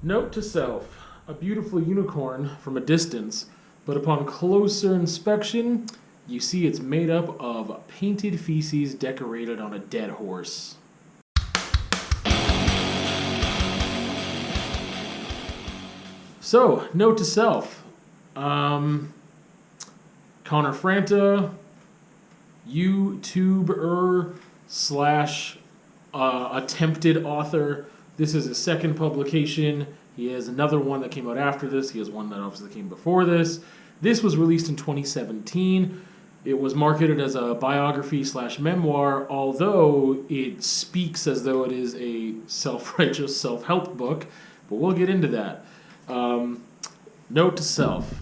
Note to self, a beautiful unicorn from a distance, but upon closer inspection, you see it's made up of painted feces decorated on a dead horse. So, note to self. Connor Franta, YouTuber slash attempted author. This is his second publication. He has another one that came out after this. He has one that obviously came before this. This was released in 2017. It was marketed as a biography slash memoir, although it speaks as though it is a self-righteous self-help book. But we'll get into that. Note to self.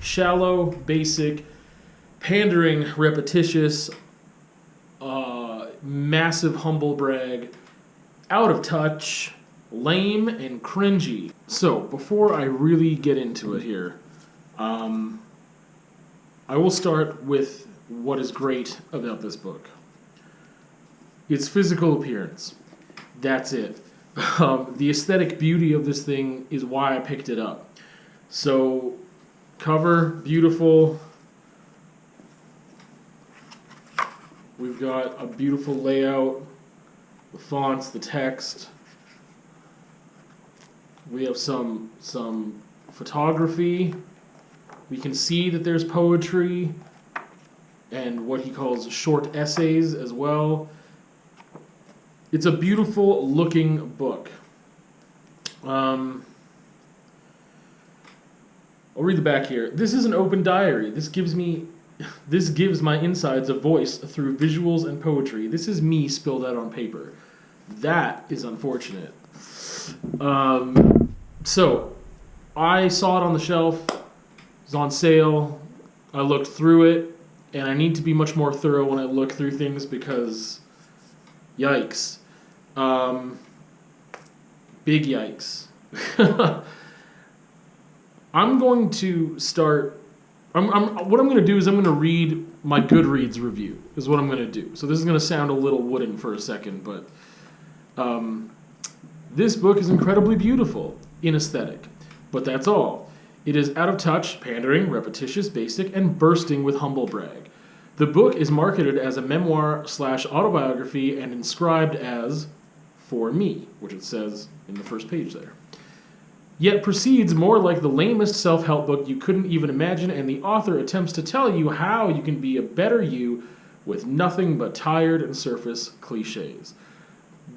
Shallow, basic, pandering, repetitious, massive humble brag, out of touch, lame, and cringy. So, before I really get into it here, I will start with what is great about this book. Its physical appearance. That's it. The aesthetic beauty of this thing is why I picked it up. So, cover, beautiful. We've got a beautiful layout, the fonts, the text. We have some photography. We can see that there's poetry and what he calls short essays as well. It's a beautiful looking book. I'll read the back here. This is an open diary. This gives my insides a voice through visuals and poetry. This is me spilled out on paper. That is unfortunate. So, I saw it on the shelf. It was on sale. I looked through it, and I need to be much more thorough when I look through things because, yikes. Big yikes. I'm going to start. What I'm going to do is I'm going to read my Goodreads review. Is what I'm going to do. So this is going to sound a little wooden for a second, but this book is incredibly beautiful in aesthetic. But that's all. It is out of touch, pandering, repetitious, basic, and bursting with humble brag. The book is marketed as a memoir slash autobiography and inscribed as for me, which it says in the first page there. Yet proceeds more like the lamest self-help book you couldn't even imagine, and the author attempts to tell you how you can be a better you with nothing but tired and surface clichés.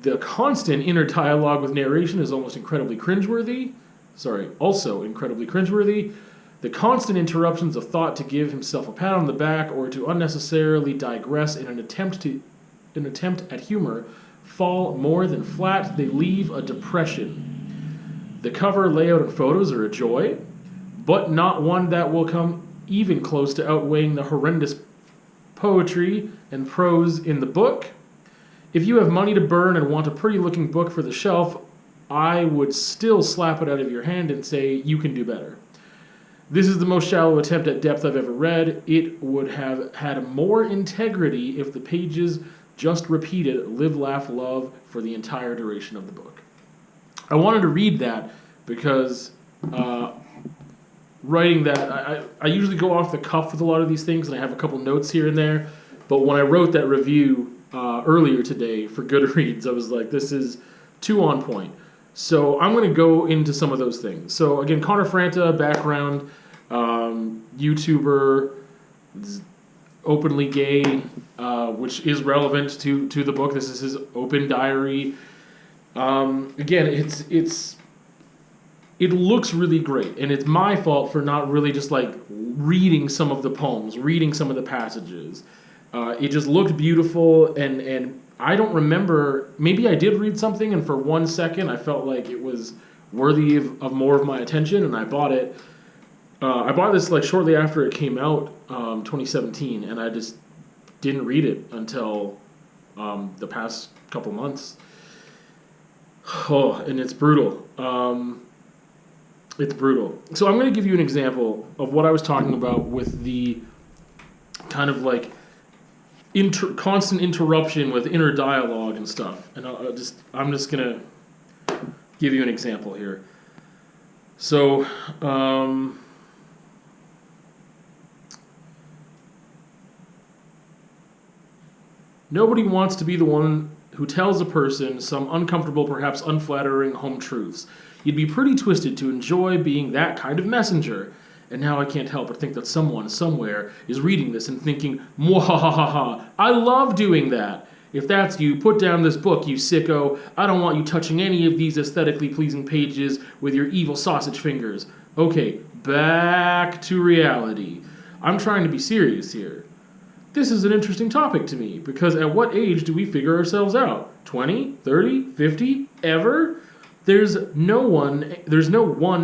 The constant inner dialogue with narration is almost incredibly cringe-worthy. Also incredibly cringe-worthy. The constant interruptions of thought to give himself a pat on the back or to unnecessarily digress in an attempt at humor fall more than flat. They leave a depression. The cover, layout, and photos are a joy, but not one that will come even close to outweighing the horrendous poetry and prose in the book. If you have money to burn and want a pretty-looking book for the shelf, I would still slap it out of your hand and say, you can do better. This is the most shallow attempt at depth I've ever read. It would have had more integrity if the pages just repeated live, laugh, love for the entire duration of the book. I wanted to read that because writing that, I usually go off the cuff with a lot of these things, and I have a couple notes here and there, but when I wrote that review earlier today for Goodreads, I was like, this is too on point. So I'm going to go into some of those things. So again, Connor Franta, background, YouTuber, openly gay, which is relevant to the book. This is his open diary. Again, it looks really great, and it's my fault for not really just like reading some of the poems, reading some of the passages. It just looked beautiful, and I don't remember, maybe I did read something, and for 1 second I felt like it was worthy of more of my attention, and I bought it. I bought this like shortly after it came out, 2017, and I just didn't read it until the past couple months. Oh, and it's brutal. It's brutal. So I'm going to give you an example of what I was talking about with the kind of like constant interruption with inner dialogue and stuff. And I'm just gonna give you an example here. So, nobody wants to be the one who tells a person some uncomfortable, perhaps unflattering home truths. You'd be pretty twisted to enjoy being that kind of messenger. And now I can't help but think that someone, somewhere, is reading this and thinking, mwahahaha, I love doing that. If that's you, put down this book, you sicko. I don't want you touching any of these aesthetically pleasing pages with your evil sausage fingers. Okay, back to reality. I'm trying to be serious here. This is an interesting topic to me, because at what age do we figure ourselves out? 20, 30, 50, ever? There's no one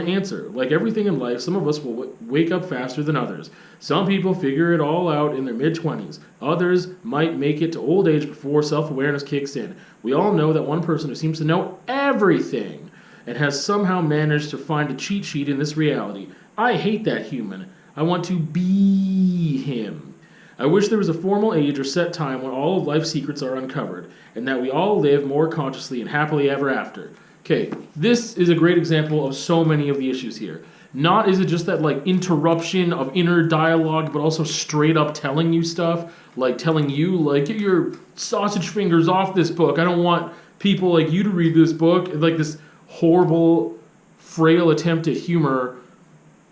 answer. Like everything in life, some of us will wake up faster than others. Some people figure it all out in their mid-20s. Others might make it to old age before self-awareness kicks in. We all know that one person who seems to know everything and has somehow managed to find a cheat sheet in this reality. I hate that human. I want to be him. I wish there was a formal age or set time when all of life's secrets are uncovered, and that we all live more consciously and happily ever after. Okay, this is a great example of so many of the issues here. Not is it just that like interruption of inner dialogue, but also straight up telling you stuff, like telling you like, get your sausage fingers off this book. I don't want people like you to read this book. Like this horrible, frail attempt at humor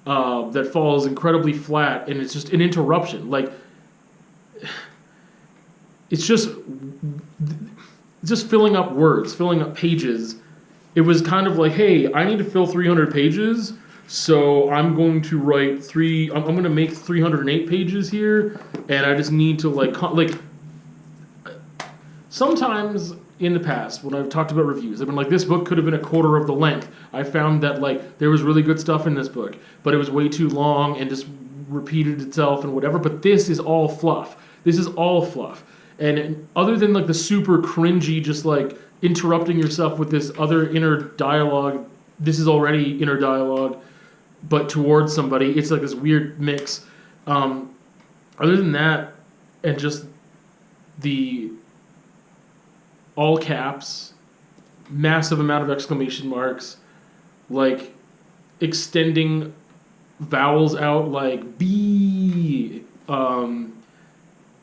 that falls incredibly flat, and it's just an interruption. Like, it's just filling up words, filling up pages. It was kind of like, hey, I need to fill 300 pages, so I'm going to write I'm going to make 308 pages here, and I just need to like sometimes in the past when I've talked about reviews, I've been like, this book could have been a quarter of the length. I found that like there was really good stuff in this book, but it was way too long and just repeated itself and whatever. But this is all fluff. This is all fluff. And other than like the super cringy, just like interrupting yourself with this other inner dialogue, this is already inner dialogue, but towards somebody, it's like this weird mix. Other than that, and just the all caps, massive amount of exclamation marks, like extending vowels out like B,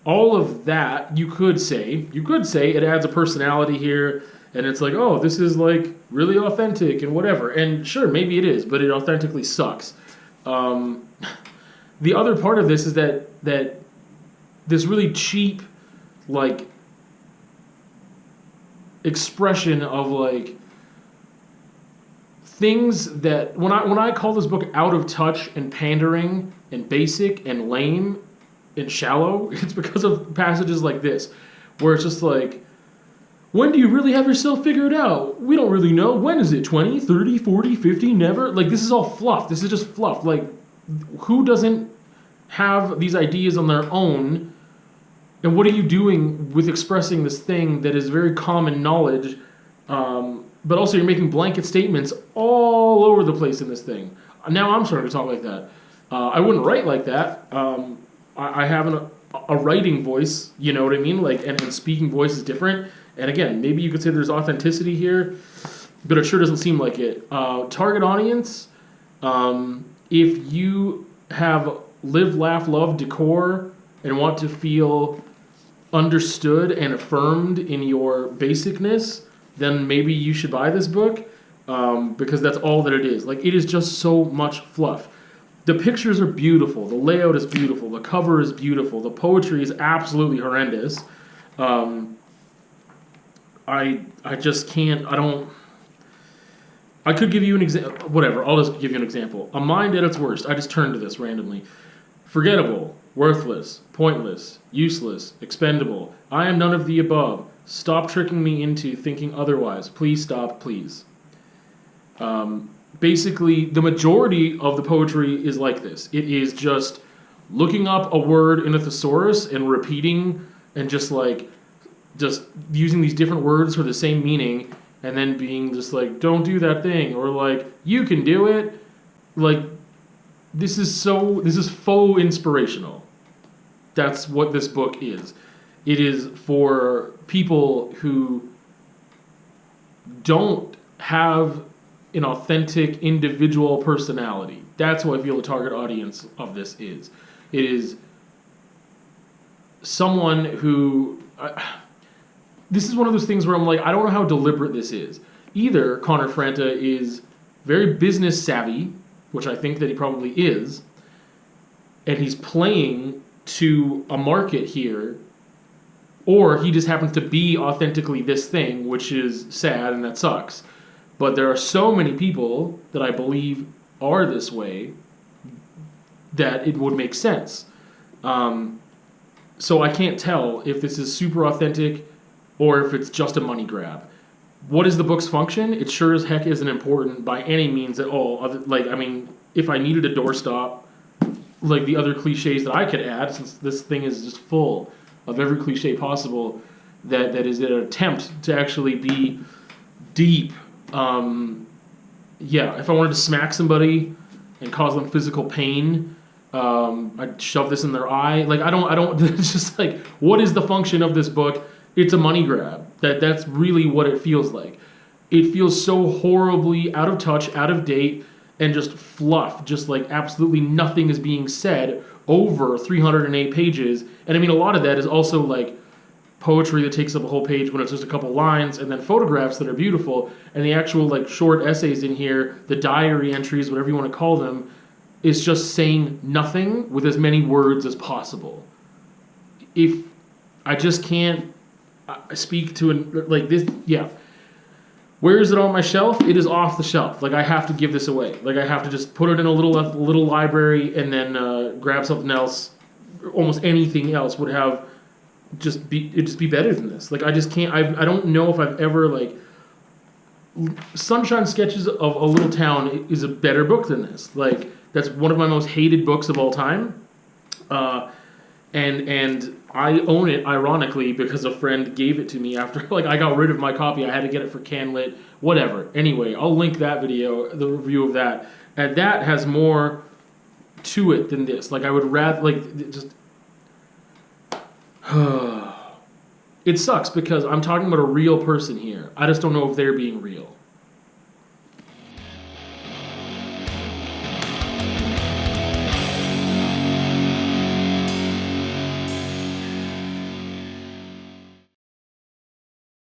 all of that, you could say it adds a personality here, and it's like, oh, this is like really authentic and whatever. And sure, maybe it is, but it authentically sucks. The other part of this is that this really cheap, like, expression of like things that when I call this book out of touch and pandering and basic and lame and shallow, it's because of passages like this, where it's just like, when do you really have yourself figured out? We don't really know. When is it? 20, 30, 40, 50, never? Like, this is all fluff. This is just fluff. Like, who doesn't have these ideas on their own? And what are you doing with expressing this thing that is very common knowledge, but also you're making blanket statements all over the place in this thing? Now I'm starting to talk like that. I wouldn't write like that. I have a writing voice, you know what I mean? Like, and speaking voice is different. And again, maybe you could say there's authenticity here, but it sure doesn't seem like it. Target audience, if you have live, laugh, love decor and want to feel understood and affirmed in your basicness, then maybe you should buy this book, because that's all that it is. Like, it is just so much fluff. The pictures are beautiful. The layout is beautiful. The cover is beautiful. The poetry is absolutely horrendous. I just can't. I could give you an example. Whatever. I'll just give you an example. A mind at its worst. I just turned to this randomly. Forgettable, worthless, pointless, useless, expendable. I am none of the above. Stop tricking me into thinking otherwise. Please stop, please. Basically, the majority of the poetry is like this. It is just looking up a word in a thesaurus and repeating and just using these different words for the same meaning, and then being just like, don't do that thing, or like, you can do it. Like, this is faux inspirational. That's what this book is. It is for people who don't have an authentic individual personality. That's who I feel the target audience of this is. It is someone who... this is one of those things where I'm like, I don't know how deliberate this is. Either Connor Franta is very business savvy, which I think that he probably is, and he's playing to a market here, or he just happens to be authentically this thing, which is sad and that sucks. But there are so many people that I believe are this way that it would make sense. So I can't tell if this is super authentic or if it's just a money grab. What is the book's function? It sure as heck isn't important by any means at all. Like, I mean, if I needed a doorstop, like the other cliches that I could add, since this thing is just full of every cliche possible, that is an attempt to actually be deep. Yeah, if I wanted to smack somebody and cause them physical pain, I'd shove this in their eye. Like, I don't, it's just like, what is the function of this book? It's a money grab. That's really what it feels like. It feels so horribly out of touch, out of date, and just fluff. Just like absolutely nothing is being said over 308 pages. And I mean, a lot of that is also like poetry that takes up a whole page when it's just a couple lines, and then photographs that are beautiful, and the actual like short essays in here, the diary entries, whatever you want to call them, is just saying nothing with as many words as possible. If I just can't speak to like this, yeah. Where is it on my shelf? It is off the shelf. Like, I have to give this away. Like, I have to just put it in a little library and then grab something else. Almost anything else would have it'd just be better than this. Like, I just can't. I don't know if I've ever like. Sunshine Sketches of a Little Town is a better book than this. Like, that's one of my most hated books of all time. And I own it, ironically, because a friend gave it to me after, like, I got rid of my copy. I had to get it for CanLit, whatever. Anyway, I'll link that video, the review of that. And that has more to it than this. Like, I would rather, like, just... It sucks because I'm talking about a real person here. I just don't know if they're being real.